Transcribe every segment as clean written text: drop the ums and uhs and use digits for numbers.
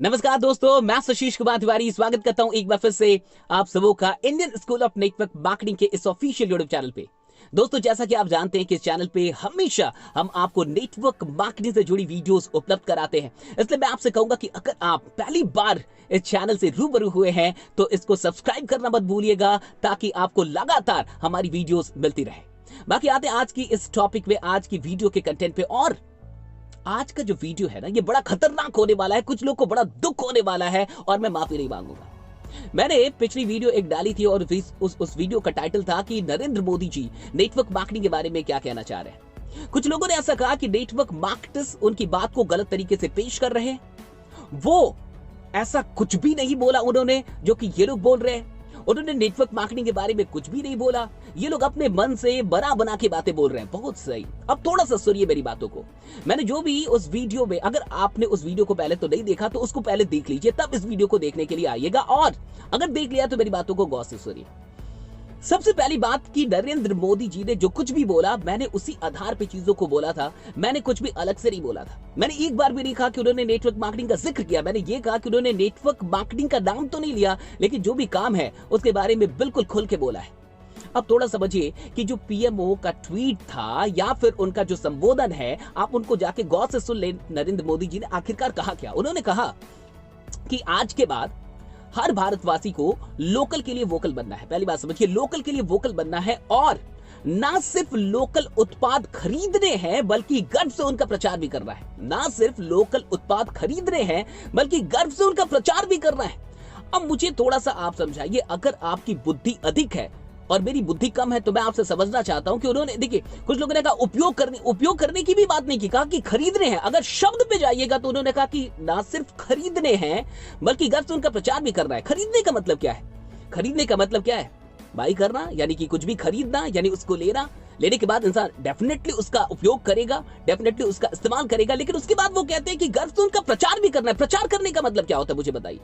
नमस्कार दोस्तों, मैं आशीष कुमार तिवारी स्वागत करता हूं एक बार फिर से आप सबों का Indian school of network marketing के इस ऑफिशियल यूट्यूब चैनल पे। दोस्तों, जैसा कि आप जानते हैं कि इस चैनल पे हमेशा हम आपको नेटवर्क मार्केटिंग से जुड़ी वीडियोस उपलब्ध कराते हैं। इसलिए मैं आपसे कहूंगा कि अगर आप पहली बार इस चैनल से रूबरू हुए हैं तो इसको सब्सक्राइब करना मत भूलिएगा, ताकि आपको लगातार हमारी वीडियोस मिलती रहे। बाकी आते हैं आज की इस टॉपिक में, आज की वीडियो के कंटेंट पे। और आज का जो वीडियो है ना, ये बड़ा खतरनाक होने वाला है, कुछ लोग को बड़ा दुख होने वाला है और मैं माफी नहीं मांगूंगा। मैंने पिछली वीडियो एक डाली थी और उस वीडियो का टाइटल था कि Narendra Modi G network marketing के बारे में क्या कहना चाह रहे हैं। कुछ लोगों ने ऐसा कहा कि नेटवर्क मार्केटर्स उनकी बात को गलत तरीके से पेश कर रहे हैं। वो ऐसा कुछ भी नहीं बोला उन्होंने जो कि ये लोग बोल रहे हैं। उन्होंने नेटवर्क मार्केटिंग के बारे में कुछ भी नहीं बोला। ये लोग अपने मन से बना बना के बातें बोल रहे हैं। बहुत सही। अब थोड़ा सा सुनिए मेरी बातों को। मैंने जो भी उस वीडियो में, अगर आपने उस वीडियो को पहले तो नहीं देखा तो उसको पहले देख लीजिए, तब इस वीडियो को देखने के लिए आइएगा। और अगर देख लिया तो मेरी बातों को गौर से सुनिए। सबसे पहली बात कि नरेंद्र मोदी जी ने जो कुछ भी बोला, मैंने उसी आधार पे चीजों को बोला था। मैंने कुछ भी अलग से नहीं बोला था। मैंने एक बार भी नहीं कहा कि उन्होंने नेटवर्क मार्केटिंग का जिक्र किया। मैंने ये कहा कि उन्होंने नेटवर्क मार्केटिंग का नाम तो नहीं लिया, लेकिन जो भी काम है उसके बारे में बिल्कुल खुल के बोला है। अब थोड़ा समझिए कि जो पीएमओ का ट्वीट था या फिर उनका जो संबोधन है, आप उनको जाके गौर से सुन ले। नरेंद्र मोदी जी ने आखिरकार कहा क्या? उन्होंने कहा कि आज के बाद हर भारतवासी को लोकल के लिए वोकल बनना है। पहली बात समझिए, लोकल के लिए वोकल बनना है। और ना सिर्फ लोकल उत्पाद खरीदने हैं, बल्कि गर्व से उनका प्रचार भी करना है। ना सिर्फ लोकल उत्पाद खरीदने हैं, बल्कि गर्व से उनका प्रचार भी करना है। अब मुझे थोड़ा सा आप समझाइए, अगर आपकी बुद्धि अधिक है और मेरी बुद्धि कम है तो मैं आपसे समझना चाहता हूं कि उन्होंने, देखिए, कुछ लोगों ने कहा उपयोग करने की भी बात नहीं की, कहा कि खरीदने हैं। अगर शब्द पे जाइएगा तो उन्होंने कहा कि ना सिर्फ खरीदने हैं बल्कि गर्व से उनका प्रचार भी करना है। खरीदने का मतलब क्या है? खरीदने का मतलब क्या है? बाई करना, यानी कि कुछ भी खरीदना, यानी उसको लेना। लेने के बाद इंसान डेफिनेटली उसका उपयोग करेगा, डेफिनेटली उसका इस्तेमाल करेगा, लेकिन उसके बाद वो कहते हैं कि गर्व से उनका प्रचार भी करना है। प्रचार करने का मतलब क्या होता है, मुझे बताइए।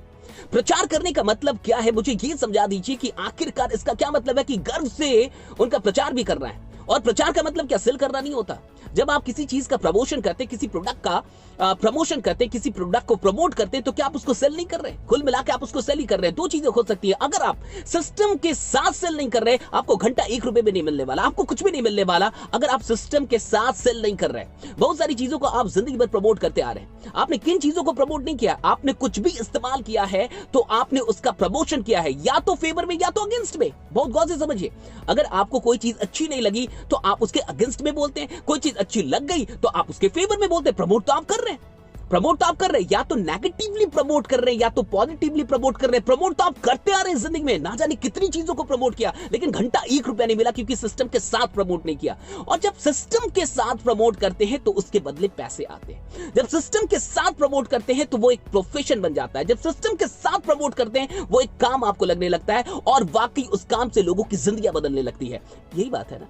प्रचार करने का मतलब क्या है, मुझे ये समझा दीजिए कि आखिरकार इसका क्या मतलब है कि गर्व से उनका प्रचार भी करना है। और प्रचार का मतलब क्या? सेल करना नहीं होता। जब आप किसी चीज का प्रमोशन करते, किसी प्रोडक्ट का प्रमोशन करते, किसी प्रोडक्ट को प्रमोट करते, तो क्या आप उसको सेल नहीं कर रहे? कुल मिला के आप उसको सेल ही कर रहे हैं। दो चीजें हो सकती है। अगर आप सिस्टम के साथ सेल नहीं कर रहे, आपको घंटा 1 रुपए में नहीं मिलने वाला, आपको कुछ भी नहीं मिलने वाला। अगर आप सिस्टम के साथ सेल नहीं कर रहे, बहुत सारी चीजों को आप जिंदगी भर प्रमोट करते आ रहे हैं। आपने किन चीजों को प्रमोट नहीं किया? आपने कुछ भी इस्तेमाल किया है तो आपने उसका प्रमोशन किया है, या तो फेवर में या तो अगेंस्ट में। बहुत गौर से समझिए। अगर आपको कोई चीज अच्छी नहीं लगी तो आप उसके अगेंस्ट में बोलते हैं, कोई चीज अच्छी लग गई तो आप उसके फेवर में बोलते हैं। प्रमोट तो आप कर रहे हैं। प्रमोट तो आप कर रहे हैं, या तो नेगेटिवली प्रमोट कर रहे हैं या तो पॉजिटिवली प्रमोट कर रहे हैं। प्रमोट तो आप करते आ रहे हैं जिंदगी में। ना जाने कितनी चीजों को प्रमोट किया, लेकिन घंटा 1 रुपया नहीं मिला, क्योंकि सिस्टम के साथ प्रमोट नहीं किया। और जब सिस्टम के साथ प्रमोट करते हैं तो उसके बदले पैसे आते हैं। जब सिस्टम के साथ प्रमोट करते हैं तो वो एक प्रोफेशन बन जाता है। जब सिस्टम के साथ प्रमोट करते हैं वो एक काम आपको लगने लगता है, और वाकई उस काम से लोगों की जिंदगी बदलने लगती है। यही बात है ना,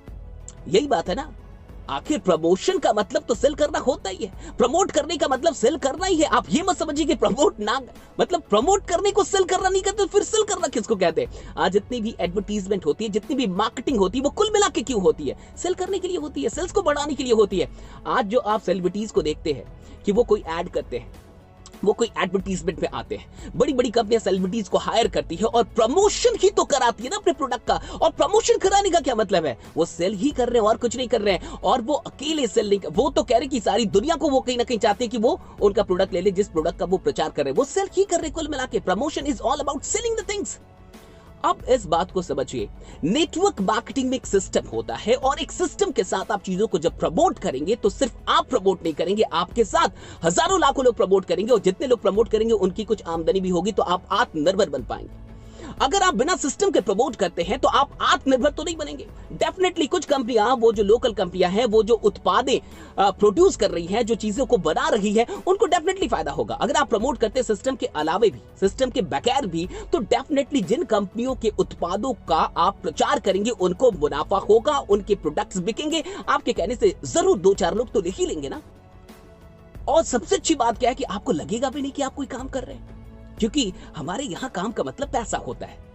यही बात है ना। आखिर प्रमोशन का मतलब तो सेल करना होता ही है। प्रमोट करने का मतलब सेल करना ही है। आप ये मत समझिए कि प्रमोट ना, मतलब प्रमोट करने को सेल करना नहीं कहते, फिर सेल करना किसको कहते हैं? आज जितनी भी एडवर्टीजमेंट होती है, जितनी भी मार्केटिंग होती है, वो कुल मिला के क्यों होती है? सेल करने के लिए होती है, सेल्स को बढ़ाने के लिए होती है। आज जो आप सेलिब्रिटीज को देखते हैं कि वो कोई ऐड करते हैं, वो कोई एडवर्टीजमेंट में आते हैं, बड़ी बड़ी कंपनियां सेलिब्रिटीज को हायर करती है और प्रमोशन ही तो कराती है ना अपने प्रोडक्ट का। और प्रमोशन कराने का क्या मतलब है? वो सेल ही कर रहे हैं और कुछ नहीं कर रहे हैं। और वो अकेले सेल नहीं, वो तो कह रहे कि सारी दुनिया को वो कहीं ना कहीं चाहते हैं कि वो उनका प्रोडक्ट ले ले, जिस प्रोडक्ट का वो प्रचार कर रहे हैं। वो सेल ही कर रहे हैं कुल मिला के। Promotion is all about selling the things. अब इस बात को समझिए, नेटवर्क मार्केटिंग में एक सिस्टम होता है, और एक सिस्टम के साथ आप चीजों को जब प्रमोट करेंगे तो सिर्फ आप प्रमोट नहीं करेंगे, आपके साथ हजारों लाखों लोग प्रमोट करेंगे। और जितने लोग प्रमोट करेंगे उनकी कुछ आमदनी भी होगी, तो आप आत्मनिर्भर बन पाएंगे। अगर आप बिना सिस्टम के प्रमोट करते हैं तो आप आत्मनिर्भर तो नहीं बनेंगे। डेफिनेटली कुछ कंपनियां, वो जो लोकल कंपनियां हैं, वो जो उत्पादें प्रोड्यूस कर रही हैं, जो चीजों को बना रही है, उनको डेफिनेटली फायदा होगा। अगर आप प्रमोट करते सिस्टम के अलावे भी, सिस्टम के बगैर भी, तो डेफिनेटली जिन कंपनियों के उत्पादों का आप प्रचार करेंगे उनको मुनाफा होगा, उनके प्रोडक्ट्स बिकेंगे। आपके कहने से जरूर 2-4 लोग तो लिख ही लेंगे ना। और सबसे अच्छी बात क्या है कि आपको लगेगा भी नहीं कि आप कोई काम कर रहे हैं, क्योंकि हमारे यहां काम का मतलब पैसा होता है।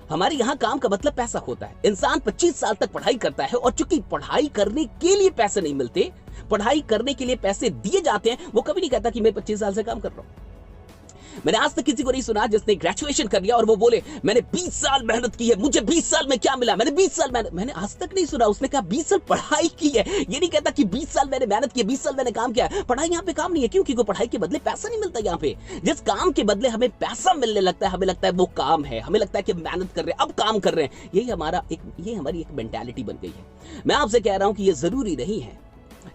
हमारे यहाँ काम का मतलब पैसा होता है। इंसान 25 साल तक पढ़ाई करता है, और चूंकि पढ़ाई करने के लिए पैसे नहीं मिलते, पढ़ाई करने के लिए पैसे दिए जाते हैं, वो कभी नहीं कहता कि मैं 25 साल से काम कर रहा हूं। मैंने आज तक किसी को नहीं सुना जिसने ग्रेजुएशन कर लिया और वो बोले मैंने 20 साल मेहनत की है, मुझे 20 साल में क्या मिला, मैंने 20 साल मेहनत, मैंने आज तक नहीं सुना उसने कहा 20 साल पढ़ाई की है। ये नहीं कहता कि 20 साल मैंने मेहनत की, 20 साल मैंने काम किया। पढ़ाई यहाँ पे काम नहीं है, क्यों? क्योंकि पढ़ाई के बदले पैसा नहीं मिलता। यहाँ पे जिस काम के बदले हमें पैसा मिलने लगता है, हमें लगता है वो काम है, हमें लगता है कि मेहनत कर रहे हैं, अब काम कर रहे हैं। ये हमारी एक मेंटालिटी बन गई है। मैं आपसे कह रहा हूं कि ये जरूरी नहीं है,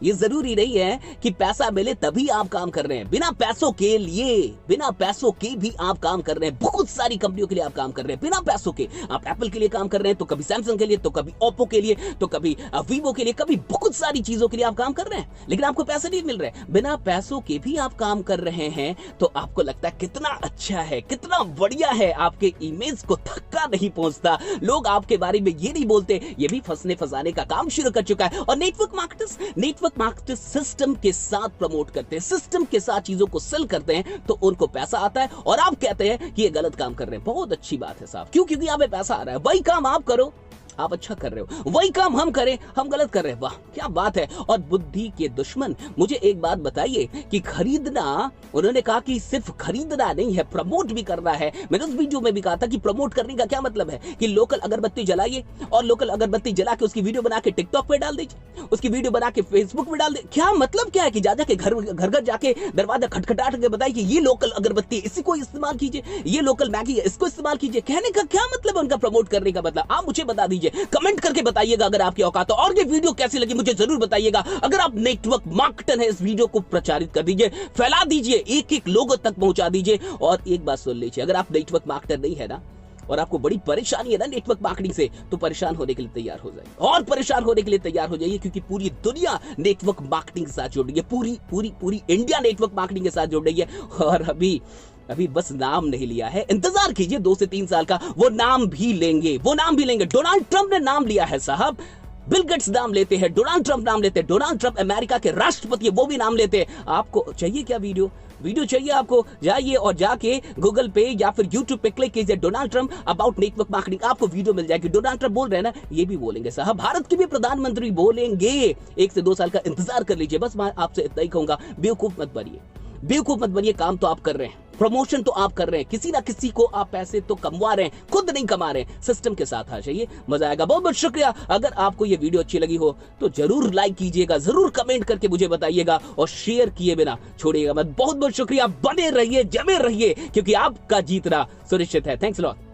ये जरूरी नहीं है कि पैसा मिले तभी आप काम कर रहे हैं। बिना पैसों के भी आप काम कर रहे हैं। बहुत सारी कंपनियों के लिए आप काम कर रहे हैं बिना पैसों के। आप एप्पल के लिए काम कर रहे हैं, तो कभी सैमसंग के लिए, तो कभी ओप्पो के लिए, तो कभी वीवो के लिए, कभी बहुत सारी चीजों के लिए आप काम कर रहे हैं, लेकिन आपको पैसे नहीं मिल रहे। बिना पैसों के भी आप काम कर रहे हैं तो आपको लगता है कितना अच्छा है, कितना बढ़िया है। आपके इमेज को धक्का नहीं पहुंचता, लोग आपके बारे में ये नहीं बोलते। ये भी फंसाने का काम शुरू कर चुका है। और नेटवर्क मार्केटर्स सिस्टम के साथ प्रमोट करते हैं, सिस्टम के साथ चीजों को सेल करते हैं, तो उनको पैसा आता है और आप कहते हैं कि ये गलत काम कर रहे हैं। बहुत अच्छी बात है साहब, क्यों? क्योंकि यहाँ पे पैसा आ रहा है। वही काम आप करो, आप अच्छा कर रहे हो, वही काम हम करें, हम गलत कर रहे हैं। वाह क्या बात है। और बुद्धि के दुश्मन, मुझे एक बात बताइए कि खरीदना, उन्होंने कहा कि सिर्फ खरीदना नहीं है, प्रमोट भी करना है। मैंने उस वीडियो में भी कहा था कि प्रमोट करने का क्या मतलब है कि लोकल अगरबत्ती जलाइए और लोकल अगरबत्ती जला के उसकी वीडियो बना के टिकटॉक पे डाल दीजिए, उसकी वीडियो बना के फेसबुक पे डाल दीजिए। क्या मतलब क्या है कि जा के घर जाके दरवाजा खटखटा के बताइए कि ये लोकल अगरबत्ती, इसी को इस्तेमाल कीजिए, ये लोकल मैगी है, इसको इस्तेमाल कीजिए। कहने का क्या मतलब है उनका प्रमोट करने का मतलब? आप मुझे बता दीजिए, कमेंट करके बताइएगा अगर आपकी औकात हो। और ये वीडियो कैसी लगी मुझे जरूर बताइएगा। अगर आप नेटवर्क मार्केटर है, इस वीडियो को प्रचारित कर दीजिए, फैला दीजिए, एक लोगों तक पहुंचा दीजिए। और एक बात सुन लीजिए, अगर आप नेटवर्क मार्केटर नहीं है ना और आपको बड़ी परेशानी है ना नेटवर्क मार्केटिंग से, तो परेशान होने के लिए तैयार हो जाइए, और परेशान होने के लिए तैयार हो जाइए, क्योंकि पूरी दुनिया नेटवर्क मार्केटिंग के साथ जुड़ रही है, पूरी इंडिया नेटवर्क मार्केटिंग के साथ जुड़ रही है। और अभी बस नाम नहीं लिया है, इंतजार कीजिए 2 से 3 साल का, वो नाम भी लेंगे। डोनाल्ड ट्रंप ने नाम लिया है साहब, बिल गेट्स नाम लेते हैं, डोनाल्ड ट्रंप नाम लेते हैं, डोनाल्ड ट्रंप अमेरिका के राष्ट्रपति है, वो भी नाम लेते हैं। आपको चाहिए क्या वीडियो चाहिए आपको? जाइए और जाके गूगल पे या फिर यूट्यूब पे क्लिक कीजिए Donald Trump about network marketing, आपको वीडियो मिल जाएगी। डोनाल्ड ट्रंप बोल रहे हैं ना, ये भी बोलेंगे साहब, भारत के भी प्रधानमंत्री बोलेंगे। 1 से 2 साल का इंतजार कर लीजिए। बस मैं आपसे इतना ही कहूंगा, बेवकूफ मत बनिए। काम तो आप कर रहे हैं, प्रमोशन तो आप कर रहे हैं, किसी ना किसी को आप पैसे तो कमवा रहे हैं, खुद नहीं कमा रहे हैं। सिस्टम के साथ आ जाइए, मजा आएगा। बहुत बहुत शुक्रिया। अगर आपको ये वीडियो अच्छी लगी हो तो जरूर लाइक कीजिएगा, जरूर कमेंट करके मुझे बताइएगा और शेयर किए बिना छोड़िएगा मत। बहुत बहुत शुक्रिया। बने रहिए, जमे रहिए, क्योंकि आपका जीतना सुनिश्चित है। Thanks a lot.